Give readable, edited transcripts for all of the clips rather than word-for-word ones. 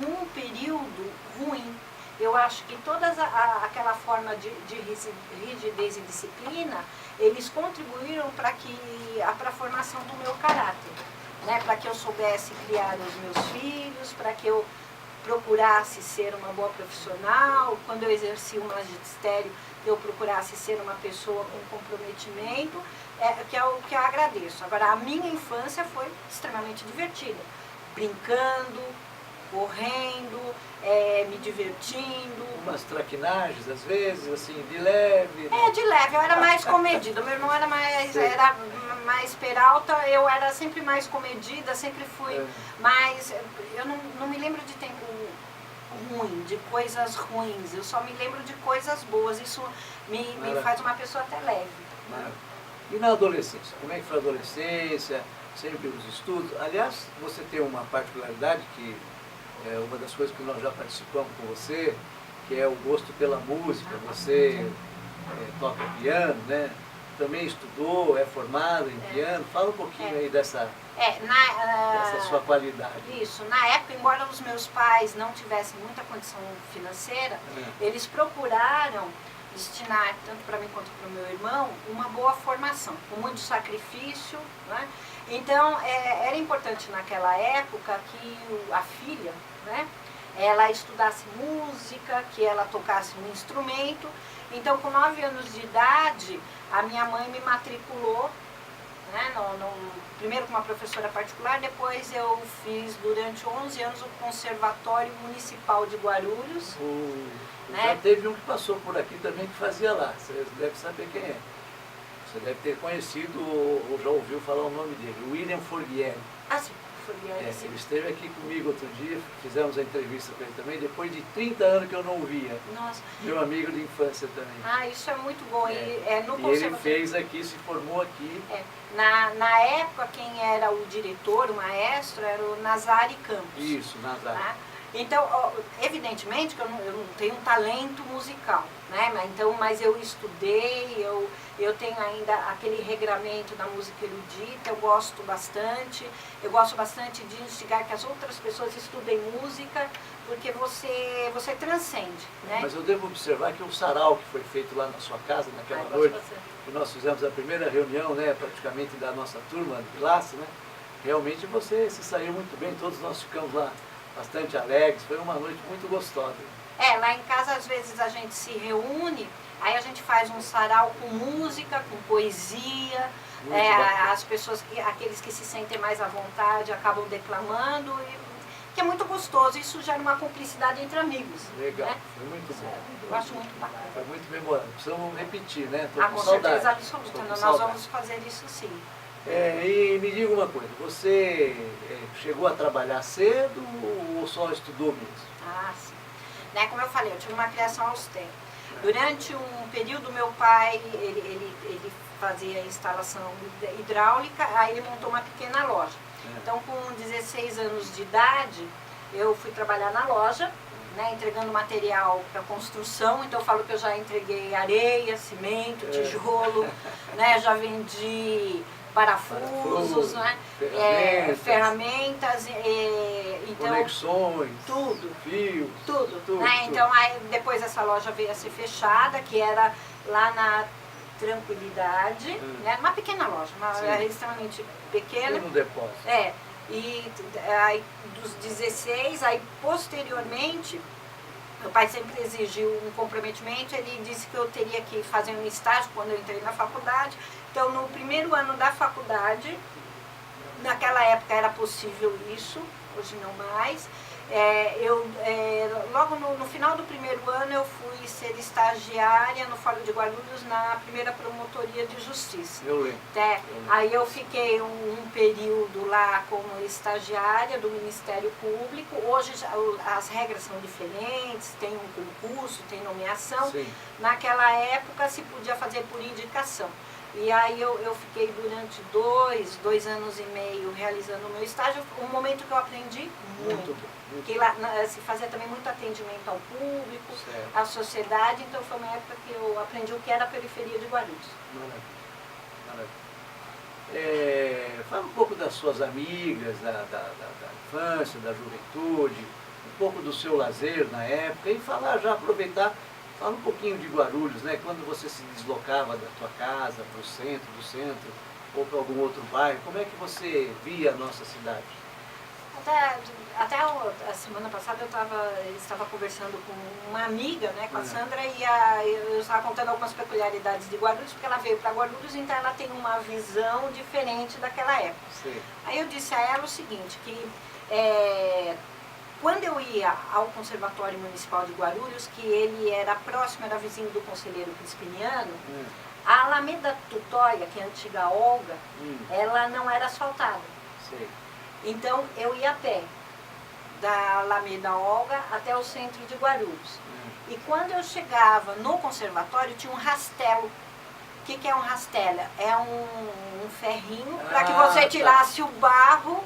num período ruim. Eu acho que toda aquela forma de rigidez e disciplina, eles contribuíram para a formação do meu caráter, né? Para que eu soubesse criar os meus filhos, para que eu procurasse ser uma boa profissional, quando eu exerci o magistério, eu procurasse ser uma pessoa com comprometimento, que é o que eu agradeço. Agora, a minha infância foi extremamente divertida, brincando, correndo, me divertindo. Umas traquinagens, às vezes, assim, de leve. De leve, eu era mais comedida. Meu irmão era mais peralta, eu era sempre mais comedida, sempre fui mais... Eu não me lembro de tempo ruim, de coisas ruins, eu só me lembro de coisas boas. Isso me faz uma pessoa até leve. E na adolescência? Como é que foi a adolescência? Sempre os estudos? Aliás, você tem uma particularidade que é uma das coisas que nós já participamos com você, que é o gosto pela música. Você toca piano, né? Também estudou, é formado em piano. Fala um pouquinho aí dessa sua qualidade. Isso, na época, embora os meus pais não tivessem muita condição financeira, eles procuraram destinar, tanto para mim quanto para o meu irmão, uma boa formação, com muito sacrifício, né? Então, era importante naquela época que a filha, né, ela estudasse música, que ela tocasse um instrumento. Então, com 9 anos de idade, a minha mãe me matriculou, né, primeiro com uma professora particular, depois eu fiz durante 11 anos o Conservatório Municipal de Guarulhos. Né? Já teve um que passou por aqui também que fazia lá, você deve saber quem é. Você deve ter conhecido ou já ouviu falar o nome dele, William Forghieri. Ah, sim, Forghieri, sim. Ele esteve aqui comigo outro dia, fizemos a entrevista com ele também, depois de 30 anos que eu não o via. Nossa. Meu amigo de infância também. Ah, isso é muito bom. E ele fez aqui, se formou aqui. Na época, quem era o diretor, o maestro, era o Nazari Campos. Isso, Nazari. Tá? Então, evidentemente que eu não tenho um talento musical, né? Mas eu estudei, eu tenho ainda aquele regramento da música erudita, eu gosto bastante de instigar que as outras pessoas estudem música, porque você transcende, né? Mas eu devo observar que o sarau que foi feito lá na sua casa, naquela noite, que nós fizemos a primeira reunião, né, praticamente da nossa turma de classe, né? Realmente você se saiu muito bem, todos nós ficamos lá bastante alegres, foi uma noite muito gostosa. Lá em casa às vezes a gente se reúne, aí a gente faz um sarau com música, com poesia, as pessoas, aqueles que se sentem mais à vontade acabam declamando, que é muito gostoso, isso gera uma cumplicidade entre amigos. Legal, né? Foi muito bom. Eu acho muito bacana. Foi muito memorável, precisamos repetir, né? Com certeza absoluta, nós vamos fazer isso sim. E me diga uma coisa, você chegou a trabalhar cedo ou só estudou mesmo? Ah, sim. Né, como eu falei, eu tive uma criação austera. Durante um período, meu pai, ele fazia instalação hidráulica, aí ele montou uma pequena loja. Então, com 16 anos de idade, eu fui trabalhar na loja, né, entregando material para construção. Então, eu falo que eu já entreguei areia, cimento, tijolo, né, já vendi parafusos, né? Ferramentas, então, conexões, tudo, fios, tudo. Né? Então, aí, depois essa loja veio a ser fechada, que era lá na Tranquilidade, né? Uma pequena loja, era extremamente pequena. No depósito. E aí, dos 16, aí posteriormente, meu pai sempre exigiu um comprometimento, ele disse que eu teria que fazer um estágio quando eu entrei na faculdade. Então, no primeiro ano da faculdade, naquela época era possível isso, hoje não mais. Logo no final do primeiro ano, eu fui ser estagiária no Fórum de Guarulhos na primeira promotoria de justiça. Eu lembro. Aí eu fiquei um período lá como estagiária do Ministério Público. Hoje as regras são diferentes, tem um concurso, tem nomeação. Sim. Naquela época se podia fazer por indicação. E aí eu fiquei durante 2 anos e meio realizando o meu estágio, um momento que eu aprendi muito. Porque lá se fazia também muito atendimento ao público, à sociedade, então foi uma época que eu aprendi o que era a periferia de Guarulhos. Fala um pouco das suas amigas, da infância, da juventude, pouco do seu lazer na época e falar, já aproveitar, fala um pouquinho de Guarulhos, né? Quando você se deslocava da tua casa para o centro, do centro, ou para algum outro bairro, como é que você via a nossa cidade? Até a semana passada eu estava conversando com uma amiga, né, com a Sandra, e eu estava contando algumas peculiaridades de Guarulhos, porque ela veio para Guarulhos, então ela tem uma visão diferente daquela época. Sim. Aí eu disse a ela o seguinte, que quando eu ia ao Conservatório Municipal de Guarulhos, que ele era próximo, era vizinho do Conselheiro Crispiniano, a Alameda Tutóia, que é a antiga Olga, ela não era asfaltada. Sim. Então eu ia a pé, da Alameda Olga até o centro de Guarulhos. E quando eu chegava no conservatório, tinha um rastelo. O que é um rastelo? É um ferrinho para que você tirasse o barro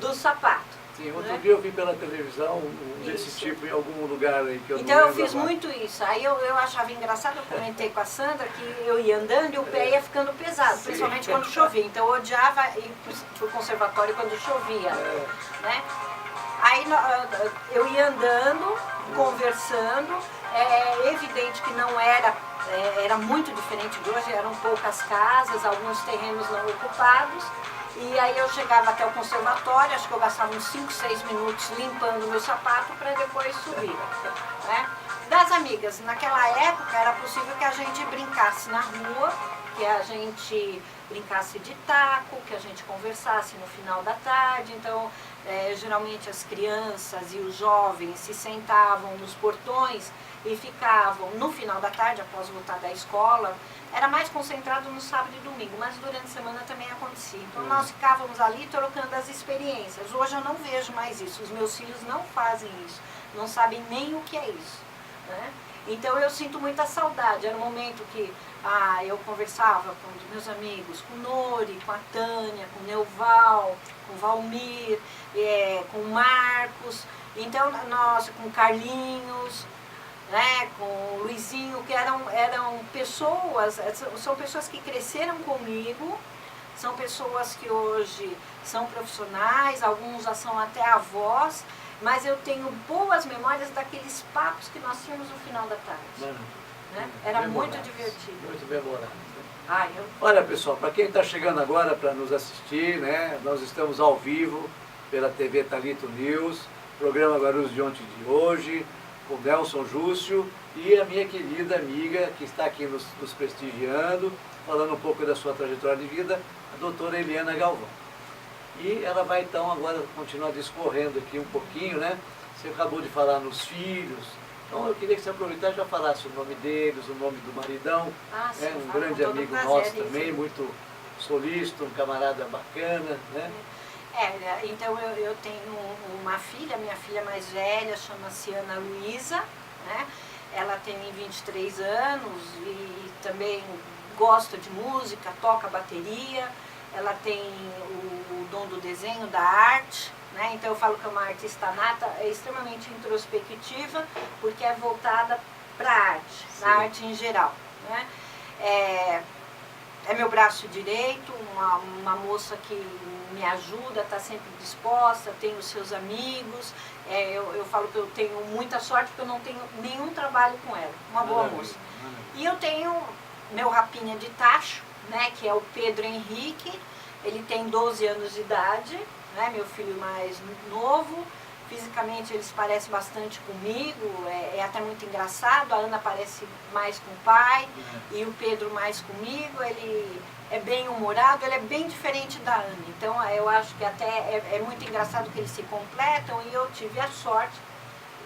do sapato. Sim, outro dia eu vi pela televisão desse tipo em algum lugar aí que eu então não eu lembro fiz agora. muito isso. Aí eu achava engraçado, eu comentei com a Sandra que eu ia andando e o pé ia ficando pesado, principalmente quando chovia. Então eu odiava ir para o conservatório quando chovia. Né? Aí eu ia andando, conversando, é evidente que não era muito diferente de hoje, eram poucas casas, alguns terrenos não ocupados. E aí eu chegava até o conservatório, acho que eu gastava uns 5, 6 minutos limpando o meu sapato para depois subir. Né? Das amigas, naquela época era possível que a gente brincasse na rua, que a gente brincasse de taco, que a gente conversasse no final da tarde. Então, geralmente as crianças e os jovens se sentavam nos portões e ficavam no final da tarde, após voltar da escola. Era mais concentrado no sábado e domingo, mas durante a semana também acontecia. Então nós ficávamos ali trocando as experiências. Hoje eu não vejo mais isso, os meus filhos não fazem isso, não sabem nem o que é isso. Né? Então eu sinto muita saudade. Era um momento que eu conversava com os meus amigos, com o Nori, com a Tânia, com o Neuval, com o Valmir, com o Marcos, então, com o Carlinhos, né, com o Luizinho, que eram pessoas, são pessoas que cresceram comigo, são pessoas que hoje são profissionais, alguns já são até avós, mas eu tenho boas memórias daqueles papos que nós tínhamos no final da tarde. Né? Era muito divertido. Muito memorável. Olha, pessoal, para quem está chegando agora para nos assistir, né, nós estamos ao vivo pela TV Talito News, programa Guarulhos de ontem e de hoje, com Nelson Júcio e a minha querida amiga que está aqui nos prestigiando, falando um pouco da sua trajetória de vida, a doutora Eliana Galvão. E ela vai então agora continuar discorrendo aqui um pouquinho, né? Você acabou de falar nos filhos, então eu queria que você aproveitasse e já falasse o nome deles, o nome do maridão, sim, um grande amigo nosso também, muito solícito, um camarada bacana, né? Então eu tenho uma filha, minha filha mais velha chama-se Ana Luísa, né? Ela tem 23 anos e também gosta de música, toca bateria, ela tem o dom do desenho, da arte, né? Então eu falo que é uma artista nata, é extremamente introspectiva, porque é voltada para a arte, na arte em geral. Né? É meu braço direito, uma moça que me ajuda, está sempre disposta, tem os seus amigos. Eu falo que eu tenho muita sorte porque eu não tenho nenhum trabalho com ela, uma boa moça. E eu tenho meu rapinha de tacho, né, que é o Pedro Henrique, ele tem 12 anos de idade, né, meu filho mais novo. Fisicamente eles parecem bastante comigo, é até muito engraçado, a Ana parece mais com o pai e o Pedro mais comigo, ele é bem humorado, ele é bem diferente da Ana, então eu acho que até é muito engraçado que eles se completam e eu tive a sorte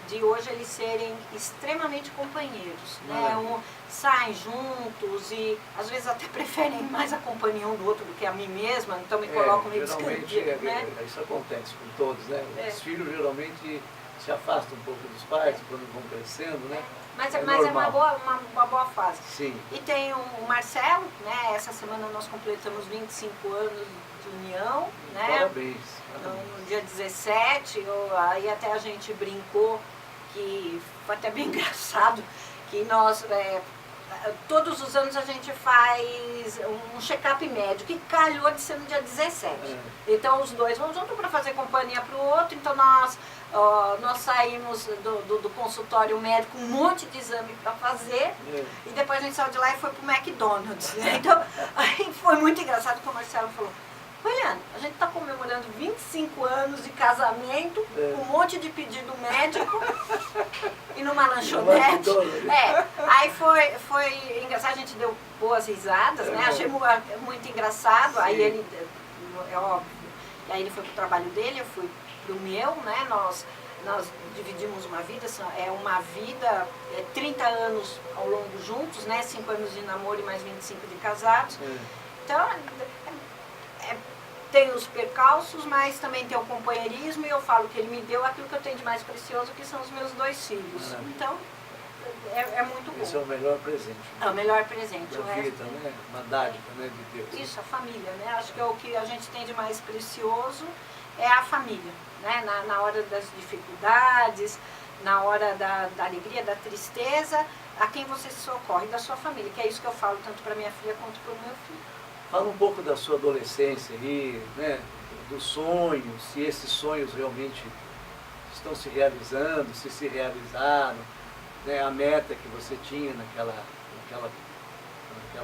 de hoje eles serem extremamente companheiros, né? Saem juntos e às vezes até preferem mais a companhia um do outro do que a mim mesma, então me colocam meio escanteio, né? Isso acontece com todos, né? Os filhos geralmente se afastam um pouco dos pais quando vão crescendo, né? Mas é uma boa fase. Sim. E tem o Marcelo, né? Essa semana nós completamos 25 anos de união, né? Parabéns. No dia 17, aí até a gente brincou, que foi até bem engraçado, que nós todos os anos a gente faz um check-up médico, e calhou de ser no dia 17. Então os dois vão junto para fazer companhia para o outro, então nós saímos do consultório médico, um monte de exame para fazer, e depois a gente saiu de lá e foi para o McDonald's. Né? Então aí foi muito engraçado que o Marcelo falou: Eliane, a gente está comemorando 25 anos de casamento, um monte de pedido médico e numa lanchonete. Aí foi engraçado, a gente deu boas risadas, né? Achei muito engraçado. Sim. Aí ele, é óbvio, e aí ele foi pro trabalho dele, eu fui pro meu, né? Nós dividimos uma vida, é uma vida, 30 anos ao longo juntos, né? 5 anos de namoro e mais 25 de casados. Então, tem os percalços, mas também tem o companheirismo, e eu falo que ele me deu aquilo que eu tenho de mais precioso, que são os meus 2 filhos. Então, é muito bom. Esse é o melhor presente. É o melhor presente. Da vida, né? Uma dádiva, né, de Deus. Isso, a família, né? Acho que é o que a gente tem de mais precioso, é a família, né? Na hora das dificuldades, na hora da alegria, da tristeza, a quem você se socorre, da sua família, que é isso que eu falo tanto para minha filha quanto para o meu filho. Fala um pouco da sua adolescência aí, né? Dos sonhos, se esses sonhos realmente estão se realizando, se realizaram, né? A meta que você tinha naquela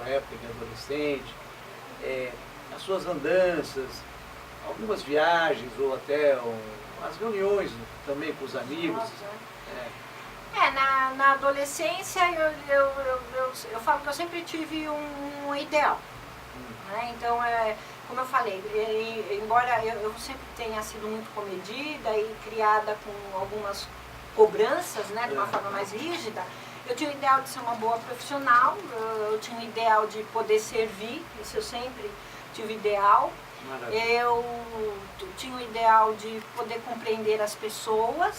época de adolescente, as suas andanças, algumas viagens ou até as reuniões também com os amigos. Na adolescência eu falo que eu sempre tive um ideal. Né? Então, como eu falei, embora eu sempre tenha sido muito comedida e criada com algumas cobranças, né, de uma forma mais rígida, eu tinha o ideal de ser uma boa profissional, eu tinha o ideal de poder servir, isso eu sempre tive ideal. Maravilha. Eu tinha o ideal de poder compreender as pessoas.